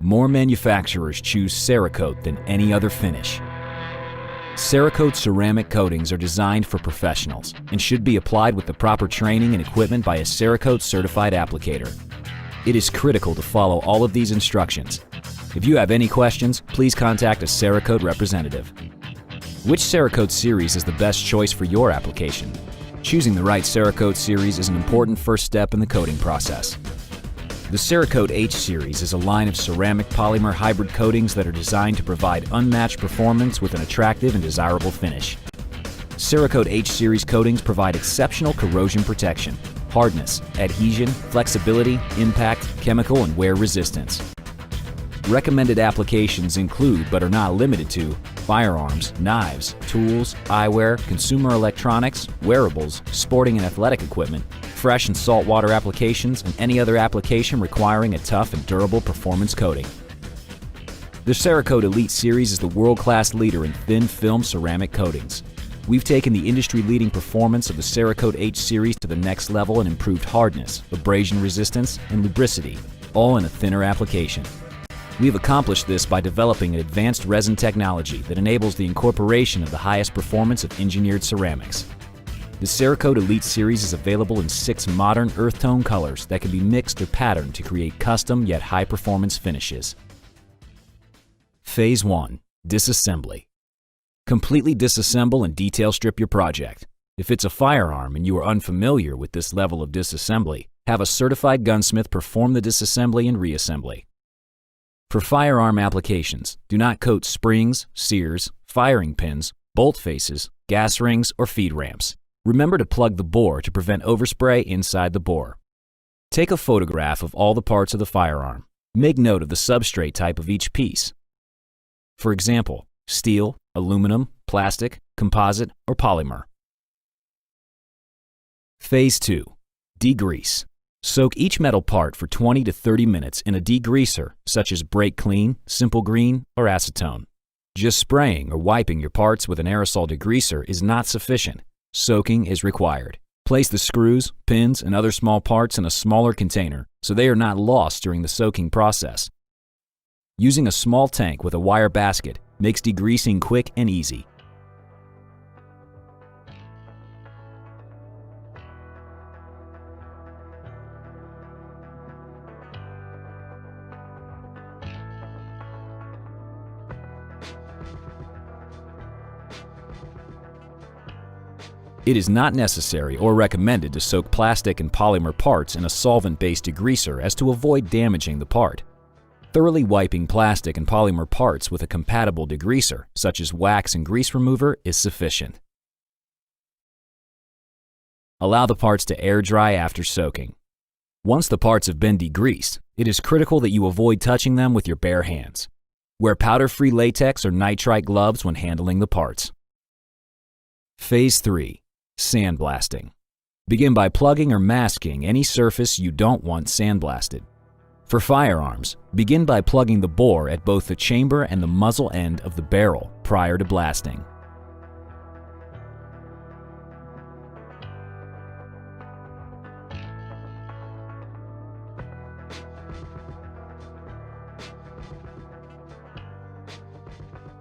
More manufacturers choose Cerakote than any other finish. Cerakote ceramic coatings are designed for professionals and should be applied with the proper training and equipment by a Cerakote certified applicator. It is critical to follow all of these instructions. If you have any questions, please contact a Cerakote representative. Which Cerakote series is the best choice for your application? Choosing the right Cerakote series is an important first step in the coating process. The Cerakote H series is a line of ceramic polymer hybrid coatings that are designed to provide unmatched performance with an attractive and desirable finish. Cerakote H series coatings provide exceptional corrosion protection, hardness, adhesion, flexibility, impact, chemical, and wear resistance. Recommended applications include, but are not limited to, firearms, knives, tools, eyewear, consumer electronics, wearables, sporting and athletic equipment, fresh and saltwater applications, and any other application requiring a tough and durable performance coating. The Cerakote Elite series is the world-class leader in thin film ceramic coatings. We've taken the industry-leading performance of the Cerakote H series to the next level and improved hardness, abrasion resistance, and lubricity, all in a thinner application. We've accomplished this by developing an advanced resin technology that enables the incorporation of the highest performance of engineered ceramics. The Cerakote Elite series is available in 6 modern earth tone colors that can be mixed or patterned to create custom yet high-performance finishes. Phase 1. Disassembly. Completely disassemble and detail strip your project. If it's a firearm and you are unfamiliar with this level of disassembly, have a certified gunsmith perform the disassembly and reassembly. For firearm applications, do not coat springs, sears, firing pins, bolt faces, gas rings, or feed ramps. Remember to plug the bore to prevent overspray inside the bore. Take a photograph of all the parts of the firearm. Make note of the substrate type of each piece. For example, steel, aluminum, plastic, composite, or polymer. Phase 2. Degrease. Soak each metal part for 20 to 30 minutes in a degreaser such as Brake Clean, Simple Green, or acetone. Just spraying or wiping your parts with an aerosol degreaser is not sufficient. Soaking is required. Place the screws, pins, and other small parts in a smaller container so they are not lost during the soaking process. Using a small tank with a wire basket makes degreasing quick and easy. It is not necessary or recommended to soak plastic and polymer parts in a solvent-based degreaser as to avoid damaging the part. Thoroughly wiping plastic and polymer parts with a compatible degreaser, such as wax and grease remover, is sufficient. Allow the parts to air dry after soaking. Once the parts have been degreased, it is critical that you avoid touching them with your bare hands. Wear powder-free latex or nitrite gloves when handling the parts. Phase 3. Sandblasting. Begin by plugging or masking any surface you don't want sandblasted. For firearms, begin by plugging the bore at both the chamber and the muzzle end of the barrel prior to blasting.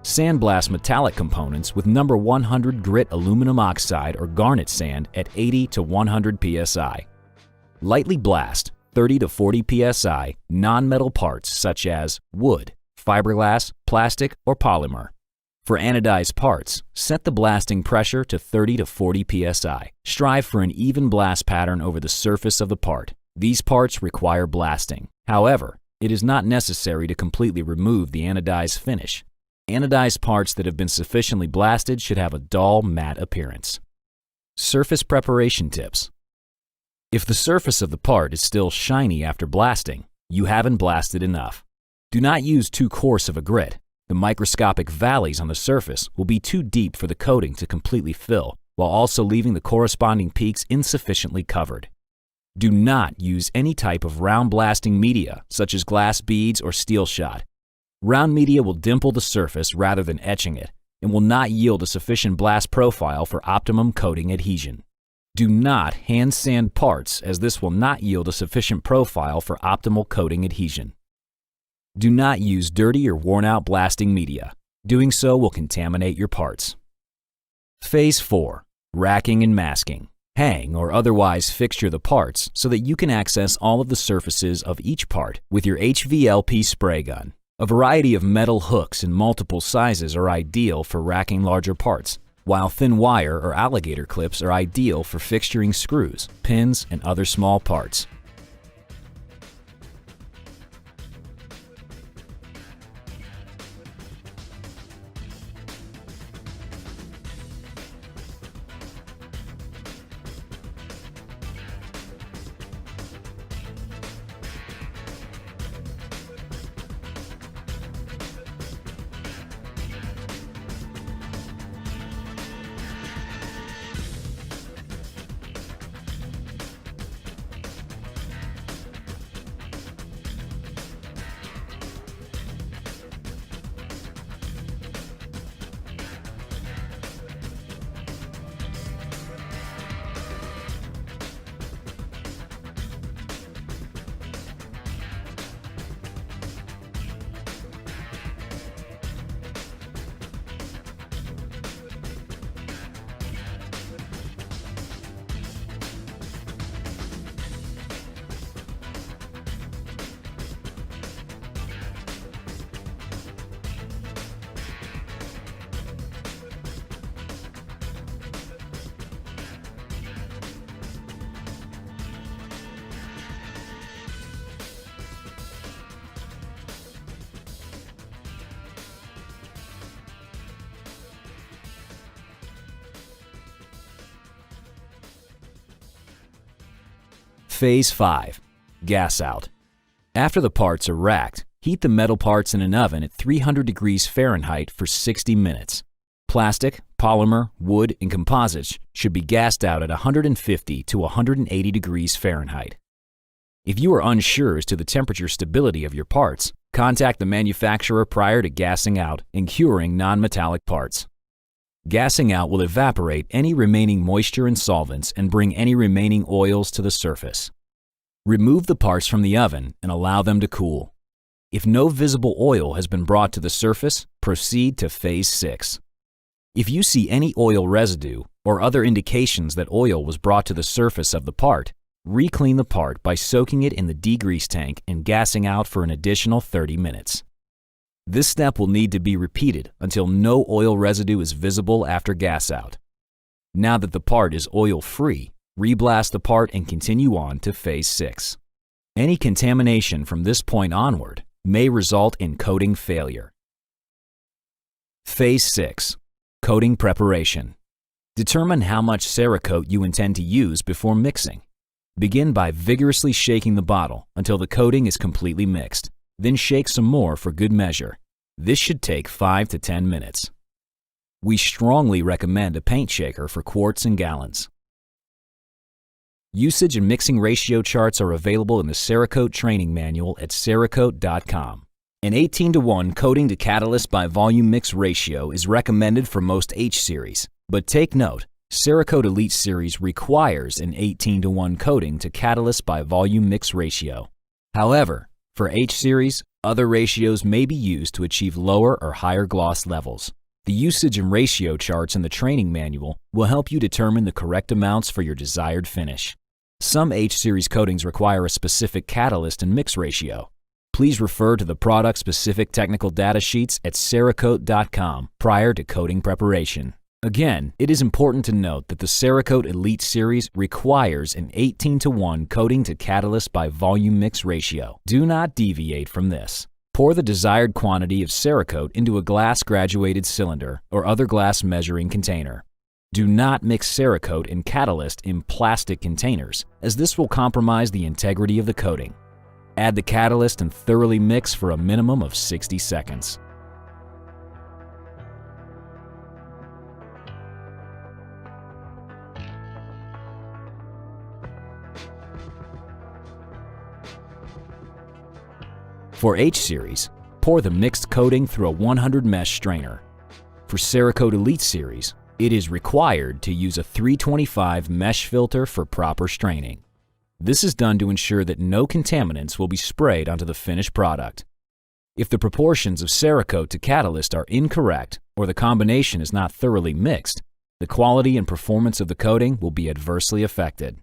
Sandblast metallic components with number 100 grit aluminum oxide or garnet sand at 80 to 100 psi. Lightly blast 30 to 40 psi non-metal parts such as wood, fiberglass, plastic, or polymer. For anodized parts, set the blasting pressure to 30 to 40 psi. Strive for an even blast pattern over the surface of the part. These parts require blasting. However, it is not necessary to completely remove the anodized finish. Anodized parts that have been sufficiently blasted should have a dull, matte appearance. Surface preparation tips. If the surface of the part is still shiny after blasting, you haven't blasted enough. Do not use too coarse of a grit. The microscopic valleys on the surface will be too deep for the coating to completely fill, while also leaving the corresponding peaks insufficiently covered. Do not use any type of round blasting media, such as glass beads or steel shot. Round media will dimple the surface rather than etching it, and will not yield a sufficient blast profile for optimum coating adhesion. Do not hand sand parts, as this will not yield a sufficient profile for optimal coating adhesion. Do not use dirty or worn-out blasting media. Doing so will contaminate your parts. Phase 4. Racking and masking. Hang or otherwise fixture the parts so that you can access all of the surfaces of each part with your HVLP spray gun. A variety of metal hooks in multiple sizes are ideal for racking larger parts, while thin wire or alligator clips are ideal for fixturing screws, pins, and other small parts. Phase 5. Gas out. After the parts are racked, heat the metal parts in an oven at 300 degrees Fahrenheit for 60 minutes. Plastic, polymer, wood, and composites should be gassed out at 150 to 180 degrees Fahrenheit. If you are unsure as to the temperature stability of your parts, contact the manufacturer prior to gassing out and curing non-metallic parts. Gassing out will evaporate any remaining moisture and solvents and bring any remaining oils to the surface. Remove the parts from the oven and allow them to cool. If no visible oil has been brought to the surface, proceed to Phase 6. If you see any oil residue or other indications that oil was brought to the surface of the part, re-clean the part by soaking it in the degrease tank and gassing out for an additional 30 minutes. This step will need to be repeated until no oil residue is visible after gas out. Now that the part is oil-free, reblast the part and continue on to Phase 6. Any contamination from this point onward may result in coating failure. Phase 6. Coating preparation. Determine how much Cerakote you intend to use before mixing. Begin by vigorously shaking the bottle until the coating is completely mixed. Then shake some more for good measure. This should take 5 to 10 minutes. We strongly recommend a paint shaker for quarts and gallons. Usage and mixing ratio charts are available in the Cerakote training manual at Cerakote.com. An 18:1 coating to catalyst by volume mix ratio is recommended for most H series, but take note, Cerakote Elite series requires an 18:1 coating to catalyst by volume mix ratio. However, for H series, other ratios may be used to achieve lower or higher gloss levels. The usage and ratio charts in the training manual will help you determine the correct amounts for your desired finish. Some H series coatings require a specific catalyst and mix ratio. Please refer to the product-specific technical data sheets at Cerakote.com prior to coating preparation. Again, it is important to note that the Cerakote Elite series requires an 18:1 coating to catalyst by volume mix ratio. Do not deviate from this. Pour the desired quantity of Cerakote into a glass graduated cylinder or other glass measuring container. Do not mix Cerakote and catalyst in plastic containers, as this will compromise the integrity of the coating. Add the catalyst and thoroughly mix for a minimum of 60 seconds. For H series, pour the mixed coating through a 100 mesh strainer. For Cerakote Elite series, it is required to use a 325 mesh filter for proper straining. This is done to ensure that no contaminants will be sprayed onto the finished product. If the proportions of Cerakote to catalyst are incorrect or the combination is not thoroughly mixed, the quality and performance of the coating will be adversely affected.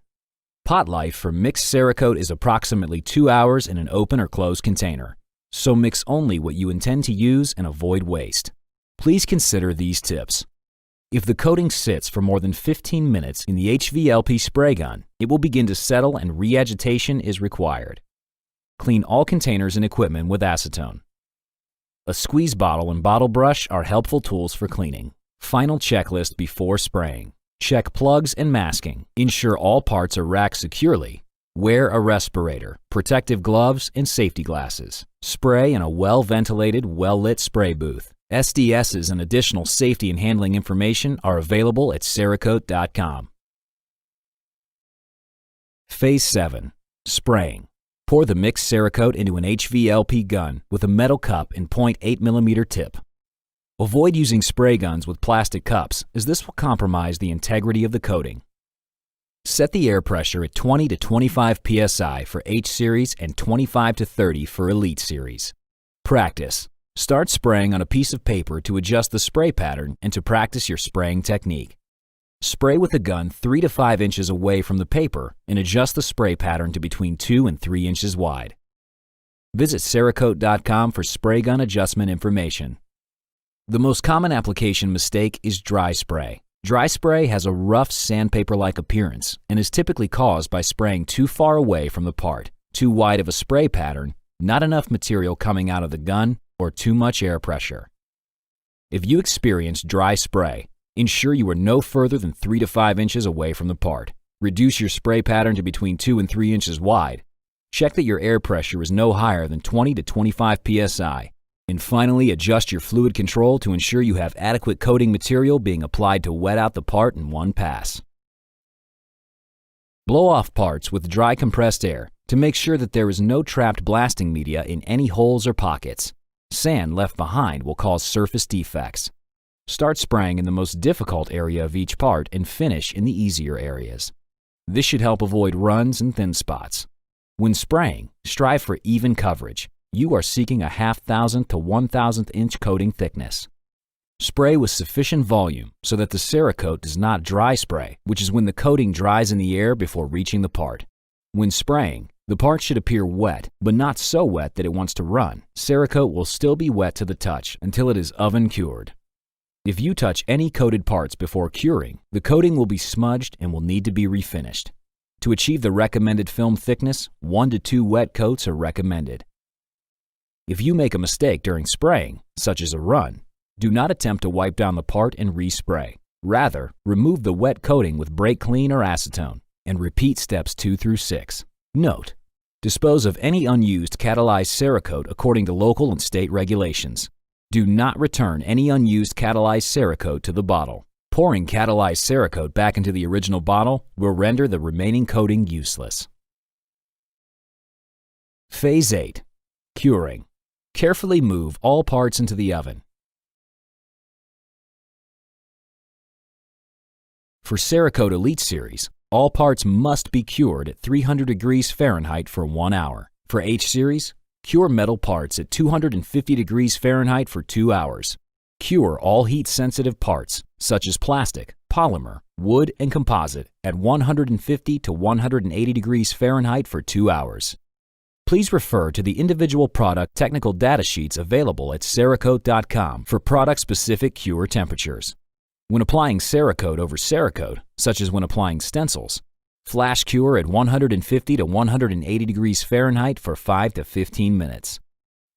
Pot life for mixed Cerakote is approximately 2 hours in an open or closed container, so mix only what you intend to use and avoid waste. Please consider these tips. If the coating sits for more than 15 minutes in the HVLP spray gun, it will begin to settle and re-agitation is required. Clean all containers and equipment with acetone. A squeeze bottle and bottle brush are helpful tools for cleaning. Final checklist before spraying. Check plugs and masking. Ensure all parts are racked securely. Wear a respirator, protective gloves, and safety glasses. Spray in a well-ventilated, well-lit spray booth. SDSs and additional safety and handling information are available at Cerakote.com. Phase 7. Spraying. Pour the mixed Cerakote into an HVLP gun with a metal cup and 0.8 mm tip. Avoid using spray guns with plastic cups, as this will compromise the integrity of the coating. Set the air pressure at 20 to 25 psi for H Series and 25 to 30 for Elite Series. Practice. Start spraying on a piece of paper to adjust the spray pattern and to practice your spraying technique. Spray with the gun 3 to 5 inches away from the paper and adjust the spray pattern to between 2 and 3 inches wide. Visit Cerakote.com for spray gun adjustment information. The most common application mistake is dry spray. Dry spray has a rough sandpaper-like appearance and is typically caused by spraying too far away from the part, too wide of a spray pattern, not enough material coming out of the gun, or too much air pressure. If you experience dry spray, ensure you are no further than 3 to 5 inches away from the part. Reduce your spray pattern to between 2 and 3 inches wide. Check that your air pressure is no higher than 20 to 25 psi. And finally, adjust your fluid control to ensure you have adequate coating material being applied to wet out the part in one pass. Blow off parts with dry compressed air to make sure that there is no trapped blasting media in any holes or pockets. Sand left behind will cause surface defects. Start spraying in the most difficult area of each part and finish in the easier areas. This should help avoid runs and thin spots. When spraying, strive for even coverage. You are seeking a 0.5 to 1/1000 inch coating thickness. Spray with sufficient volume so that the Cerakote does not dry spray, which is when the coating dries in the air before reaching the part. When spraying, the part should appear wet, but not so wet that it wants to run. Cerakote will still be wet to the touch until it is oven cured. If you touch any coated parts before curing, the coating will be smudged and will need to be refinished. To achieve the recommended film thickness, 1 to 2 wet coats are recommended. If you make a mistake during spraying, such as a run, do not attempt to wipe down the part and respray. Rather, remove the wet coating with brake clean or acetone and repeat steps 2 through 6. Note: dispose of any unused catalyzed Cerakote according to local and state regulations. Do not return any unused catalyzed Cerakote to the bottle. Pouring catalyzed Cerakote back into the original bottle will render the remaining coating useless. Phase 8. Curing. Carefully move all parts into the oven. For Cerakote Elite Series, all parts must be cured at 300 degrees Fahrenheit for 1 hour. For H Series, cure metal parts at 250 degrees Fahrenheit for 2 hours. Cure all heat-sensitive parts, such as plastic, polymer, wood, and composite, at 150 to 180 degrees Fahrenheit for 2 hours. Please refer to the individual product technical data sheets available at Cerakote.com for product-specific cure temperatures. When applying Cerakote over Cerakote, such as when applying stencils, flash cure at 150 to 180 degrees Fahrenheit for 5 to 15 minutes.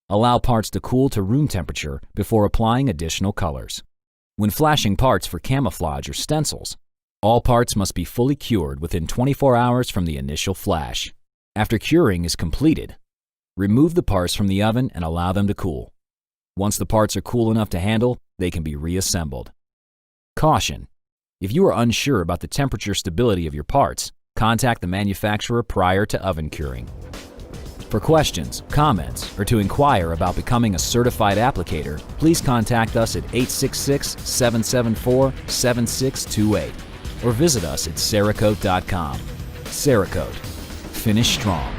Allow parts to cool to room temperature before applying additional colors. When flashing parts for camouflage or stencils, all parts must be fully cured within 24 hours from the initial flash. After curing is completed, remove the parts from the oven and allow them to cool. Once the parts are cool enough to handle, they can be reassembled. Caution: if you are unsure about the temperature stability of your parts, contact the manufacturer prior to oven curing. For questions, comments, or to inquire about becoming a certified applicator, please contact us at 866-774-7628 or visit us at Cerakote.com. Cerakote. Finish strong.